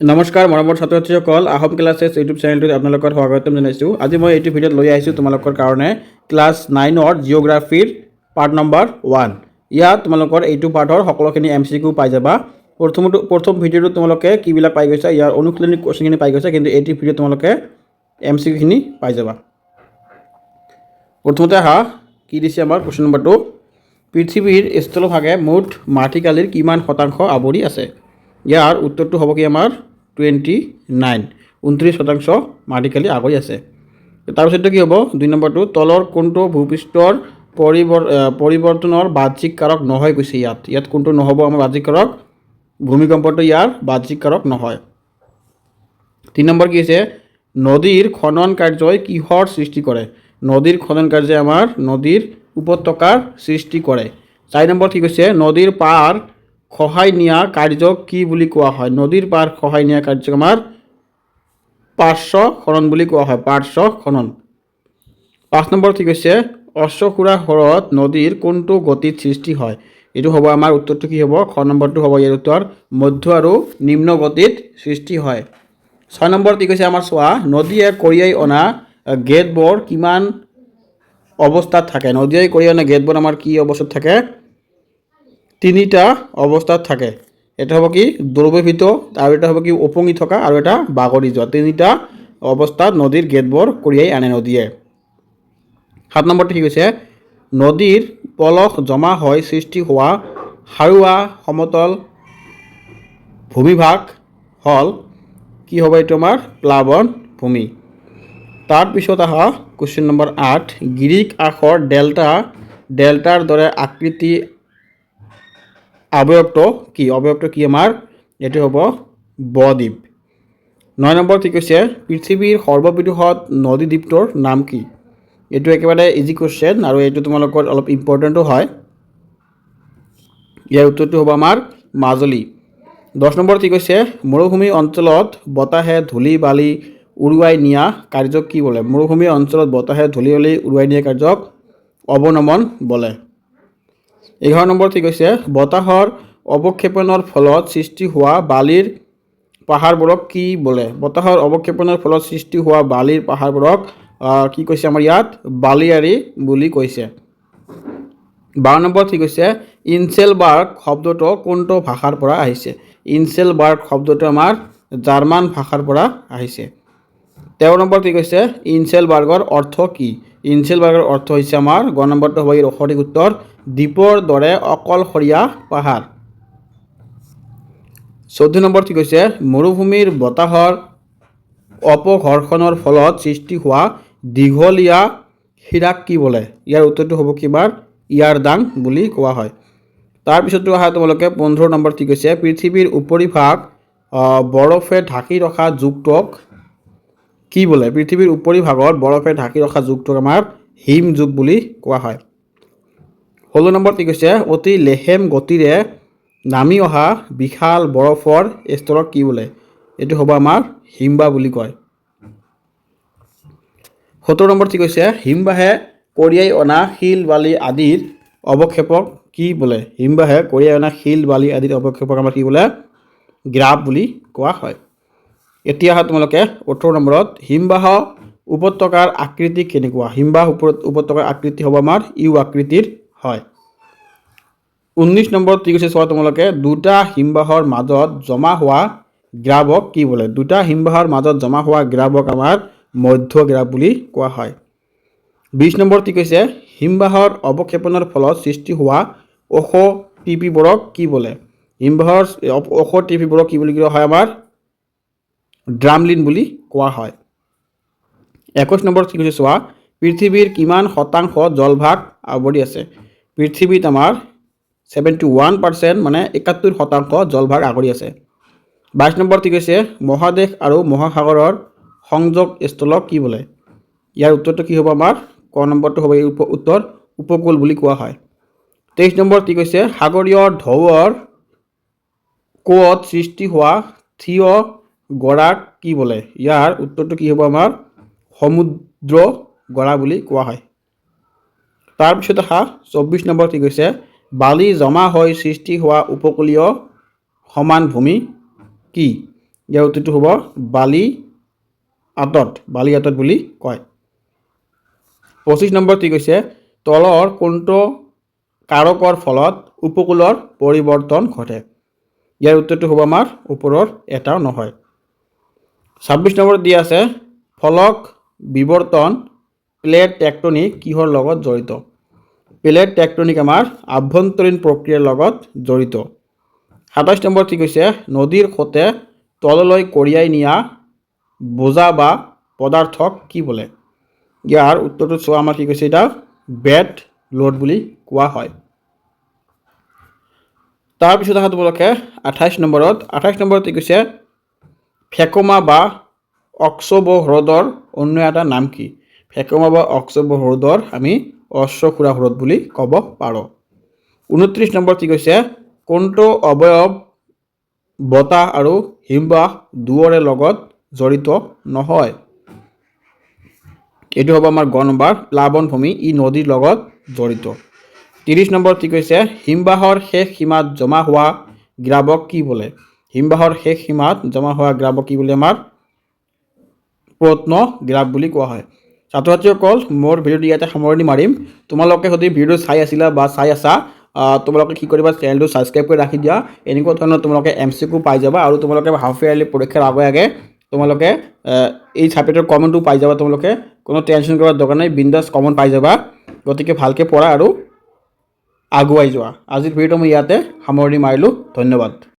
নমস্কাৰ মৰমৰ ছাত্ৰ ছাত্ৰীসকল আহোম ক্লাছেছ ইউটিউব চেনেলটোত আপোনালোকৰ স্বাগতম জনাইছোঁ। আজি মই এইটো ভিডিঅ'ত লৈ আহিছোঁ তোমালোকৰ কাৰণে ক্লাছ 9ৰ জিঅ'গ্ৰাফিৰ পাৰ্ট নম্বৰ 1। ইয়াত তোমালোকৰ এইটো পাৰ্টৰ সকলোখিনি MCQ পাই যাবা। প্ৰথম ভিডিঅ'টোত তোমালোকে কিবিলাক পাই গৈছা, ইয়াৰ অনুশীলনী কোৱেশ্যনখিনি পাই গৈছা, কিন্তু এইটো ভিডিঅ'ত তোমালোকে MCQখিনি পাই যাবা। প্ৰথমতে কি দিছে আমাৰ কোৱেশ্যন নম্বৰ 2, পৃথিৱীৰ স্থলভাগে মুঠ মাটিকালিৰ কিমান শতাংশ আৱৰি আছে? ইয়াৰ উত্তৰটো হ'ব কি আমাৰ 29% মাটিকালি আৱৰি আছে। তাৰপিছত কি হ'ব 2 নম্বৰটো, তলৰ কোনটো ভূপৃষ্ঠৰ পৰিৱৰ্তনৰ বাহ্যিক কাৰক নহয় কৈছে। ইয়াত কোনটো নহ'ব আমাৰ বাহ্যিক কাৰক? ভূমিকম্পটো ইয়াৰ বাহ্যিক কাৰক নহয়। 3 নম্বৰ কি হৈছে, নদীৰ খনন কাৰ্যই কিহৰ সৃষ্টি কৰে? নদীৰ খনন কাৰ্যই আমাৰ নদীৰ উপত্যকাৰ সৃষ্টি কৰে। 4 নম্বৰ কি কৈছে, নদীৰ পাৰ খহাই নিয়া কাৰ্যক কি বুলি কোৱা হয়? নদীৰ পাৰ খহাই নিয়া কাৰ্যক আমাৰ পাৰ্শ্ব খনন বুলি কোৱা হয়, পাৰ্শ্ব খনন। 5 নম্বৰ কি কৈছে, অশ্বক্ষুৰা হ্ৰদ নদীৰ কোনটো গতিত সৃষ্টি হয়? এইটো হ'ব আমাৰ উত্তৰটো কি হ'ব? খ নম্বৰটো হ'ব ইয়াৰ উত্তৰ, মধ্য আৰু নিম্ন গতিত সৃষ্টি হয়। 6 নম্বৰ কি কৈছে আমাৰ চোৱা, নদীয়ে কঢ়িয়াই অনা গেটবোৰ কিমান অৱস্থাত থাকে? নদীয়ে কঢ়িয়াই অনা গেটবোৰ আমাৰ কি অৱস্থাত থাকে? 3টা অৱস্থাত থাকে। এটা হ'ব কি দ্ৰৱীভূত, আৰু এটা হ'ব কি ওপঙি থকা, আৰু এটা বাগৰি যোৱা। 3টা অৱস্থাত নদীৰ গেটবোৰ কঢ়িয়াই আনে নদীয়ে। 7 নম্বৰটো কি কৈছে, নদীৰ পলস জমা হৈ সৃষ্টি হোৱা সাৰুৱা সমতল ভূমিভাগ হ'ল কি হ'ব? এইটো আমাৰ প্লাৱন ভূমি। তাৰপিছত কুৱেশ্যন নম্বৰ 8, গ্ৰীক আখৰ ডেল্টাৰ দৰে আকৃতি অৱয়ৱটো কি? অৱয়ৱটো কি আমাৰ? এইটো হ'ব ব-দ্বীপ। 9 নম্বৰ কি কৈছে, পৃথিৱীৰ সৰ্ববৃহৎ নদীদ্বীপটোৰ নাম কি? এইটো একেবাৰে ইজি কুৱেশ্যন, আৰু এইটো তোমালোকৰ অলপ ইম্পৰ্টেণ্টো হয়। ইয়াৰ উত্তৰটো হ'ব আমাৰ মাজুলী। 10 নম্বৰ কি কৈছে, মৰুভূমি অঞ্চলত বতাহে ধূলি বালি উৰুৱাই নিয়া কাৰ্যক কি বোলে? মৰুভূমি অঞ্চলত বতাহে ধূলি বালি উৰুৱাই নিয়া কাৰ্যক অৱনমন বোলে। 11 নম্বৰ কি কৈছে, বতাহৰ অৱক্ষেপণৰ ফলত সৃষ্টি হোৱা বালিৰ পাহাৰবোৰক কি বোলে? বতাহৰ অৱক্ষেপণৰ ফলত সৃষ্টি হোৱা বালিৰ পাহাৰবোৰক কি কৈছে আমাৰ ইয়াত? বালিয়াৰী বুলি কৈছে। 12 নম্বৰ কি কৈছে, ইনচেলবাৰ্গ শব্দটো কোনটো ভাষাৰ পৰা আহিছে? ইনচেলবাৰ্গ শব্দটো আমাৰ জাৰ্মান ভাষাৰ পৰা আহিছে। 13 নম্বৰ কি কৈছে, ইনচেলবাৰ্গৰ অৰ্থ কি? ইনচেলবাৰ্গৰ অৰ্থ হৈছে আমাৰ গ নম্বৰটো হ'ব ইয়াৰ সঠিক উত্তৰ, দ্বীপৰ দৰে অকলশৰীয়া পাহাৰ। 14 নম্বৰ কি কৈছে, মৰুভূমিৰ বতাহৰ অপঘৰ্ষণৰ ফলত সৃষ্টি হোৱা দীঘলীয়া শিৰাক কি বোলে? ইয়াৰ উত্তৰটো হ'ব কিবাৰ ইয়াৰদাং বুলি কোৱা হয়। তাৰপিছতো তোমালোকে 15 নম্বৰ কি কৈছে, পৃথিৱীৰ উপৰিভাগ বৰফে ঢাকি ৰখা যুগটোক কি বোলে? পৃথিৱীৰ উপৰিভাগত বৰফে ঢাকি ৰখা যুগটোক আমাৰ হিম যুগ বুলি কোৱা হয়। 16 নম্বৰ কি কৈছে, অতি লেহেম গতিৰে নামি অহা বিশাল বৰফৰ স্তৰক কি বোলে? এইটো হ'ব আমাৰ হিমবাহ বুলি কয়। 17 নম্বৰ কি কৈছে, হিমবাহে কঢ়িয়াই অনা শিল বালি আদিৰ অৱক্ষেপক কি বোলে? হিমবাহে কঢ়িয়াই অনা শিল বালি আদিৰ অৱক্ষেপক আমাৰ কি বোলে? গ্ৰাব বুলি কোৱা হয়। এতিয়া তোমালোকে 18 নম্বৰত, হিমবাহ উপত্যকাৰ আকৃতি কেনেকুৱা? হিমবাহ উপত্যকাৰ আকৃতি হ'ব আমাৰ ইউ আকৃতিৰ হয়। 19 নম্বৰত কি কৈছে চোৱা তোমালোকে, দুটা হিমবাহৰ মাজত জমা হোৱা গ্ৰাবক কি বোলে? দুটা হিমবাহৰ মাজত জমা হোৱা গ্ৰাবক আমাৰ মধ্য গ্ৰাব বুলি কোৱা হয়। 20 নম্বৰত কি কৈছে, হিমবাহৰ অৱক্ষেপণৰ ফলত সৃষ্টি হোৱা ওখ টিপিবোৰক কি বোলে? হিমবাহৰ ওখ টিপিবোৰক কি বুলি কোৱা হয়? আমাৰ ড্ৰামলিন বুলি কোৱা হয়। 21 নম্বৰত কি কৈছে চোৱা, পৃথিৱীৰ কিমান শতাংশ জলভাগ আৱৰি আছে? পৃথিৱীত আমাৰ 71% মানে 71% জলভাগ আৱৰি আছে। 22 নম্বৰত কি কৈছে, মহাদেশ আৰু মহাসাগৰৰ সংযোগ স্থলক কি বোলে? ইয়াৰ উত্তৰটো কি হ'ব আমাৰ? ক নম্বৰটো হ'ব উত্তৰ, উপকূল বুলি কোৱা হয়। 23 নম্বৰত কি কৈছে, সাগৰীয় ঢৌৰ কোৱত সৃষ্টি হোৱা থিয় গৰাক কি বোলে? ইয়াৰ উত্তৰটো কি হ'ব আমাৰ? সমুদ্ৰ গৰা বুলি কোৱা হয়। তাৰপিছত 24 নম্বৰত কি কৈছে, বালি জমা হৈ সৃষ্টি হোৱা উপকূলীয় সমান ভূমি কি? ইয়াৰ উত্তৰটো হ'ব বালি আটত বুলি কয়। 25 নম্বৰ কি কৈছে তলৰ কোনটো কাৰকৰ ফলত উপকূলৰ পৰিৱৰ্তন ঘটে। ইয়াৰ উত্তৰটো হ'ব আমাৰ ওপৰৰ এটাও নহয়। 26 নম্বৰত দিয়া আছে ফলক বিৱৰ্তন প্লেট টেকটনিক কিহৰ লগত জড়িত। প্লেট টেকটনিক আমাৰ আভ্যন্তৰীণ প্ৰক্ৰিয়াৰ লগত জড়িত। 27 নম্বৰ কি কৈছে নদীৰ সোঁতে তললৈ কঢ়িয়াই নিয়া বোজা বা পদাৰ্থক কি বোলে। ইয়াৰ উত্তৰটো চোৱা আমাৰ কি কৈছে এটা বেড লোড বুলি কোৱা হয়। তাৰপিছত অহা তোমালোকে 28 নম্বৰত কি কৈছে ফেকমা বা অক্সবো হ্ৰদৰ অন্য এটা নাম কি। ফেকমা বা অক্সবো হ্ৰদৰ আমি অশ্বক্ষুৰা হ্ৰদ বুলি ক'ব পাৰোঁ। 29 নম্বৰ কি কৈছে কোনটো অৱয়ব বতাহ আৰু হিমবাহ দুয়োৰে লগত জড়িত নহয়। এইটো হ'ব আমাৰ গ নম্বৰ প্লাৱনভূমি ই নদীৰ লগত জড়িত। 30 নম্বৰ কি কৈছে হিমবাহৰ শেষ সীমাত জমা হোৱা গ্ৰাৱক কি বোলে। হিমবাহৰ শেষ সীমাত জমা হোৱা গ্ৰাৱক কি বোলে আমাৰ প্ৰত্ন গ্ৰাৱ বুলি কোৱা হয়। ছাত্ৰ ছাত্ৰীসকল মোৰ ভিডিঅ'টো ইয়াতে সামৰণি মাৰিম। তোমালোকে যদি ভিডিঅ' চাই আছিলা বা চাই আছা তোমালোকে কি কৰিবা চেনেলটো ছাবস্ক্ৰাইব কৰি ৰাখি দিয়া। এনেকুৱা ধৰণৰ তোমালোকে MCQ পাই যাবা আৰু তোমালোকে হাফ ইয়াৰলি পৰীক্ষাৰ আগে তোমালোকে এই চাবজেক্টৰ কমনটো পাই যাবা। তোমালোকে কোনো টেনশ্যন কৰাৰ দৰকাৰ নাই, বিন্দাছ কমন পাই যাবা। গতিকে ভালকৈ পঢ়া আৰু আগুৱাই যোৱা। আজিৰ ভিডিঅ'টো মই ইয়াতে সামৰণি মাৰিলোঁ। ধন্যবাদ।